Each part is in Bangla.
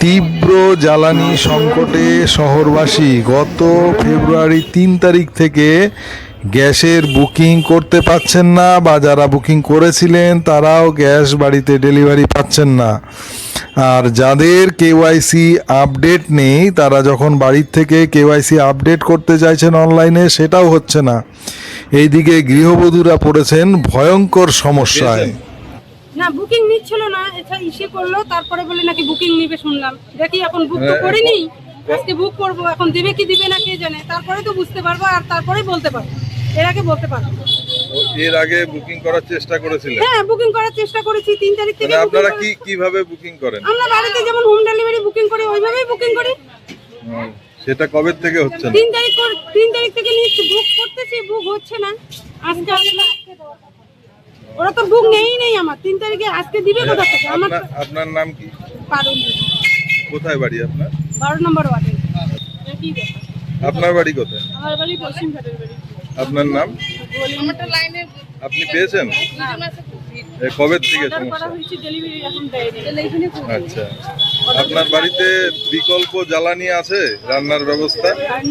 তীব্র জ্বালানি সংকটে শহরবাসী গত ফেব্রুয়ারি ৩ তারিখ থেকে গ্যাসের বুকিং করতে পারছেন না, বা যারা বুকিং করেছিলেন তারাও গ্যাস বাড়িতে ডেলিভারি পাচ্ছেন না। আর যাদের কেওয়াইসি আপডেট নেই, তারা যখন বাড়ির থেকে কেওয়াইসি আপডেট করতে চাইছেন অনলাইনে, সেটাও হচ্ছে না। এইদিকে গৃহবধূরা পড়েছেন ভয়ঙ্কর সমস্যায়। না, বুকিং নিচ্ছিল না, এটা ইসে করলো, তারপরে বলে নাকি বুকিং নিবে শুনলাম। দেখি এখন বুক তো করিনি, আজকে বুক করবো, এখন দেবে কি দিবে না কে জানে, তারপরে তো বুঝতে পারবো, আর তারপরে বলতে পারবো, এর আগে বলতে পারবো। এর আগে বুকিং করার চেষ্টা করেছিলেন? হ্যাঁ, বুকিং করার চেষ্টা করেছি ৩ তারিখ থেকে। আপনারা কিভাবে বুকিং করেন? আমরা বাড়িতে যেমন হোম ডেলিভারি বুকিং করি ওইভাবেই বুকিং করি। সেটা কবে থেকে হচ্ছে না? ৩ তারিখ থেকে নিচ্ছি, বুক করতেছি, বুক হচ্ছে না। আজকে আসলে ওরা তো বুক নেই আমার ৩ তারিখে, আজকে দিবে কোথা থেকে? আপনার নাম কি? পারুল। কোথায় বাড়ি আপনার? ১২ নম্বর ওয়ার্ডে। আপনার বাড়ি কোথায়? আমার বাড়ি পশ্চিম ঘাটের বাড়ি। আপনার নাম? আপনি পেয়েছেন? কবে থেকে সমস্যা? আচ্ছা, আপনার বাড়িতে বিকল্প জ্বালানি আছে, রান্নার ব্যবস্থা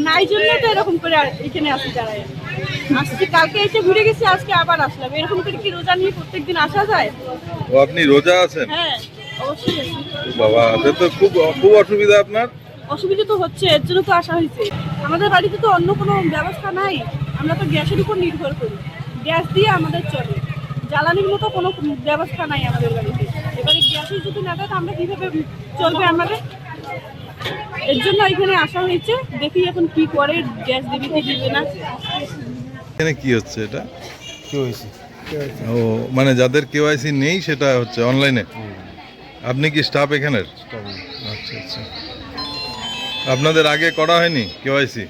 নাই, জন্য তো এরকম করে এখানে আসি দাঁড়ায়। আসছি, কালকে এসে ঘুরে গেছি, আজকে আবার আসলাম। এরকম করে কি রোজা নিয়ে প্রত্যেকদিন আসা যায়? ও, আপনি রোজা আছেন? হ্যাঁ, অবশ্যই। বাবা, এটা তো খুব অসুবিধা। আপনার অসুবিধা তো হচ্ছে, এর জন্য তো আসা হয়েছে। আমাদের বাড়িতে তো অন্য কোনো ব্যবস্থা নাই, আমরা তো গ্যাসের উপর নির্ভর করি, গ্যাস দিয়ে আমাদের চলে, জ্বালানির মতো কোনো ব্যবস্থা নাই আমাদের বাড়িতে। এবারে গ্যাসের যদি না দেয়, আমরা কিভাবে চলবে আমাদের? এর জন্য এখানে আসা হয়েছে, দেখি এখন কি করে, গ্যাস দেবে কি দিবে না। এখানে কি হচ্ছে? এটা কেওয়াইসি। ও, মানে যাদের কেওয়াইসি নেই সেটা হচ্ছে অনলাইনে। আপনি কি স্টাফ এখানের? আচ্ছা আচ্ছা, আপনাদের আগে করা হয়নি কেওয়াইসি?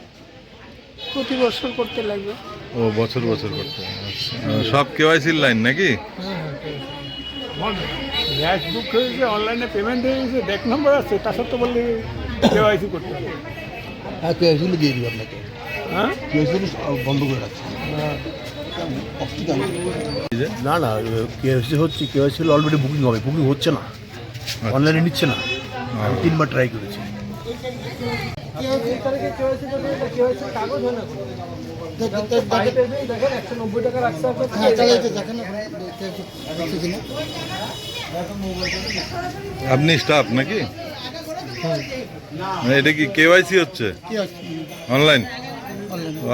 প্রতি বছর করতে লাগবে। ও, বছর বছর করতে হয়। আচ্ছা, সব কেওয়াইসির লাইন নাকি? গ্যাস বুক হয়েছে, অনলাইনে পেমেন্ট হয়ে গেছে, ব্যাক নম্বর আছে, তা সত্ত্বেও বললে কেওয়াইসি করতে হবে। হ্যাঁ, কেওয়াইসিগুলো দিয়ে দিই আপনাকে। হ্যাঁ, কেওয়াইসিগুলো বন্ধ করে রাখছি। না না, কেওয়াইসি হচ্ছে, কেওয়াইসি অলরেডি বুকিং হবে, বুকিং হচ্ছে না, অনলাইনে নিচ্ছে না। আমি 3বার ট্রাই করেছি। আপনি স্টাফ নাকি? মানে এটা কি কেওয়াইসি হচ্ছে অনলাইন?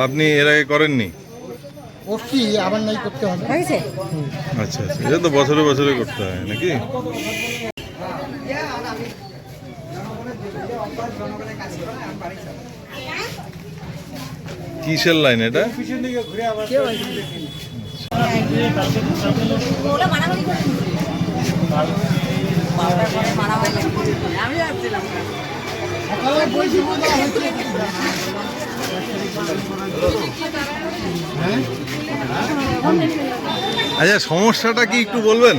আপনি এর আগে করেননি? আবার নাই করতে হবে। আচ্ছা আচ্ছা, এটা তো বছরে বছরে করতে হয় নাকি? কিসের লাইন এটা? আচ্ছা, সমস্যাটা কি একটু বলবেন?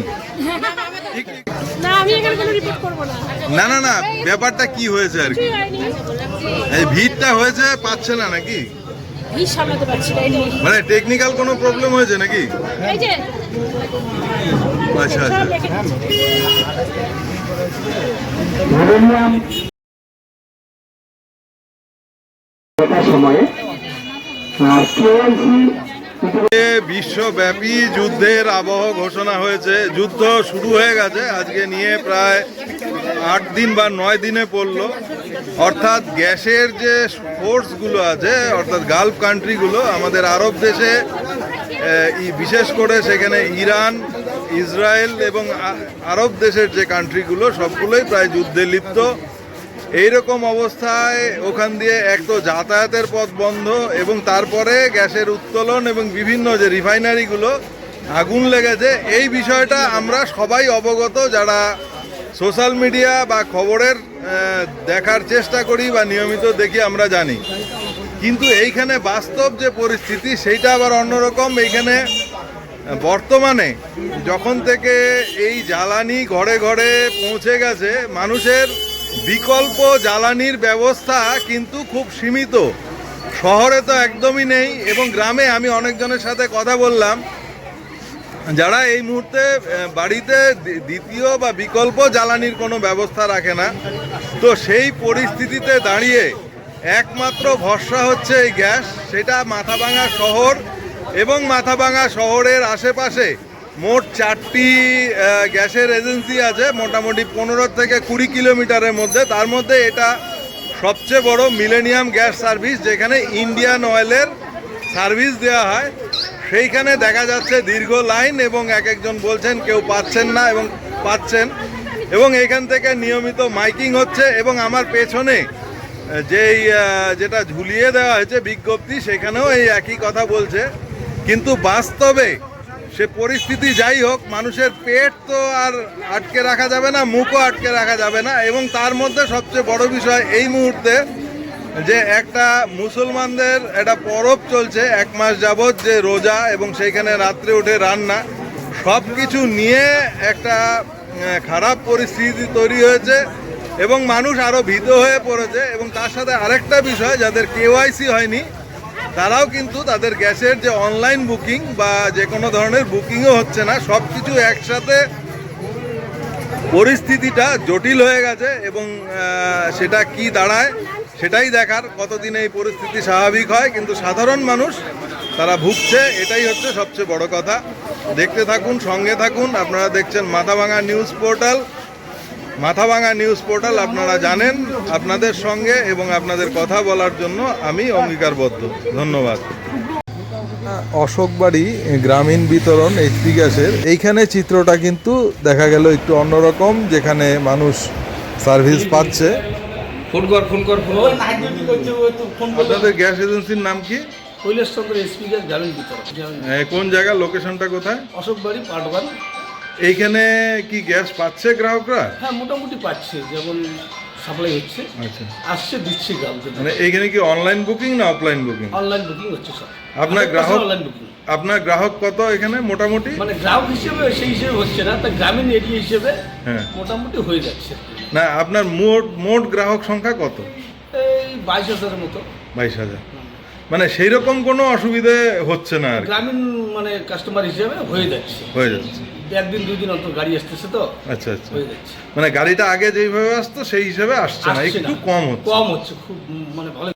না, আমি এখানে কোনো রিপোর্ট করব না। না না না, ব্যাপারটা কি হয়েছে আর কি? এই ভিড়টা হয়েছে, পাচ্ছে না নাকি? ভিড় সামলাতে পারছি না, মানে টেকনিক্যাল কোনো প্রবলেম হয়েছে নাকি? এই যে আচ্ছা আচ্ছা, বিশ্বব্যাপী যুদ্ধের আবহ ঘোষণা হয়েছে। যুদ্ধ শুরু হয়ে গেছে, আজকে নিয়ে প্রায় 8 দিন বা 9 দিনে পড়লো। অর্থাৎ গ্যাসের যে ফোর্সগুলো আছে, অর্থাৎ গালফ কান্ট্রিগুলো, আমাদের আরব দেশে বিশেষ করে সেখানে ইরান, ইসরায়েল এবং আরব দেশের যে কান্ট্রিগুলো, সবগুলোই প্রায় যুদ্ধে লিপ্ত। এইরকম অবস্থায় ওখান দিয়ে এক তো যাতায়াতের পথ বন্ধ, এবং তারপরে গ্যাসের উত্তোলন এবং বিভিন্ন যে রিফাইনারিগুলো আগুন লেগেছে। এই বিষয়টা আমরা সবাই অবগত, যারা সোশ্যাল মিডিয়া বা খবরের দেখার চেষ্টা করি বা নিয়মিত দেখি, আমরা জানি। কিন্তু এইখানে বাস্তব যে পরিস্থিতি, সেইটা আবার অন্যরকম। এইখানে বর্তমানে যখন থেকে এই জ্বালানি ঘরে ঘরে পৌঁছে গেছে, মানুষের বিকল্প জ্বালানির ব্যবস্থা কিন্তু খুব সীমিত। শহরে তো একদমই নেই, এবং গ্রামে আমি অনেকজনের সাথে কথা বললাম, যারা এই মুহূর্তে বাড়িতে দ্বিতীয় বা বিকল্প জ্বালানির কোনো ব্যবস্থা রাখে না, তো সেই পরিস্থিতিতে দাঁড়িয়ে একমাত্র ভরসা হচ্ছে এই গ্যাস। সেটা মাথাভাঙা শহর এবং মাথাভাঙা শহরের আশেপাশে মোট 4টি গ্যাসের এজেন্সি আছে, মোটামুটি 15 থেকে 20 কিলোমিটারের মধ্যে। তার মধ্যে এটা সবচেয়ে বড় মিলেনিয়াম গ্যাস সার্ভিস, যেখানে ইন্ডিয়ান অয়েলের সার্ভিস দেওয়া হয়। সেইখানে দেখা যাচ্ছে দীর্ঘ লাইন, এবং এক একজন বলছেন কেউ পাচ্ছেন না এবং পাচ্ছেন, এবং এখান থেকে নিয়মিত মাইকিং হচ্ছে। এবং আমার পেছনে যেটা ঝুলিয়ে দেওয়া হয়েছে বিজ্ঞপ্তি, সেখানেও এই একই কথা বলছে। কিন্তু বাস্তবে সে পরিস্থিতি যাই হোক, মানুষের পেট তো আর আটকে রাখা যাবে না, মুখও আটকে রাখা যাবে না। এবং তার মধ্যে সবচেয়ে বড় বিষয় এই মুহূর্তে যে একটা মুসলমানদের একটা পরব চলছে 1 মাস যাবৎ, যে রোজা, এবং সেইখানে রাত্রে উঠে রান্না, সব কিছু নিয়ে একটা খারাপ পরিস্থিতি তৈরি হয়েছে এবং মানুষ আরও ভীত হয়ে পড়েছে। এবং তার সাথে আরেকটা বিষয়, যাদের KYC হয়নি তারাও কিন্তু তাদের গ্যাসের যে অনলাইন বুকিং বা যে কোনো ধরনের বুকিংও হচ্ছে না। সব কিছু একসাথে পরিস্থিতিটা জটিল হয়ে গেছে, এবং সেটা কি দাঁড়ায় সেটাই দেখার, কতদিন এই পরিস্থিতি স্বাভাবিক হয়। কিন্তু সাধারণ মানুষ তারা ভুগছে, এটাই হচ্ছে সবচেয়ে বড় কথা। দেখতে থাকুন, সঙ্গে থাকুন। আপনারা দেখছেন Mathabhanga news portal. Mathabhanga news portal আপনারা জানেন, আপনাদের সঙ্গে এবং আপনাদের কথা বলার জন্য আমি অঙ্গীকারবদ্ধ। ধন্যবাদ। অশোকবাড়ি গ্রামীণ বিতরণ HP গ্যাসের এইখানে চিত্রটা কিন্তু দেখা গেল একটু অন্যরকম, যেখানে মানুষ সার্ভিস পাচ্ছে। ফোন কর আপনাদের গ্যাস এজেন্সির নাম কি? কৈলাসচন্দ্র SP গ্যাস গ্রামীণ বিতরণ। কোন জায়গা, লোকেশনটা কোথায়? অশোকবাড়ি পার্ট 1। এইখানে কি গ্যাস পাচ্ছে গ্রাহকরা? হ্যাঁ, মোটামুটি পাচ্ছে, যেমন সাপ্লাই হচ্ছে, আচ্ছা, আসছে, দিচ্ছে গ্রাহকদের। মানে এইখানে কি অনলাইন বুকিং না অফলাইন বুকিং? অনলাইন বুকিং হচ্ছে সব। আপনার গ্রাহক, অনলাইন বুকিং। আপনার গ্রাহক কত এখানে মোটামুটি? মানে গ্রাহক হিসেবে সেই হিসেবে হচ্ছে না, তা গ্রামীণ এরিয়া হিসেবে হ্যাঁ, মোটামুটি হয়ে যাচ্ছে। না আপনার মোট গ্রাহক সংখ্যা কত? এই 22,000-এর মতো। 22,000। মানে সেই রকম কোনো অসুবিধে হচ্ছে না আর কি? গ্রামীণ মানে কাস্টমার হিসেবে হয়ে যাচ্ছে। হয়ে যাচ্ছে। 1 দিন 2 দিন অন্তর গাড়ি আসতেছে, তো আচ্ছা আচ্ছা, হয়ে যাচ্ছে। মানে গাড়িটা আগে যেইভাবে আসতো সেই হিসাবে আসছে না, আসছে একটু না। কম হচ্ছে। কম হচ্ছে, খুব মানে ভালো।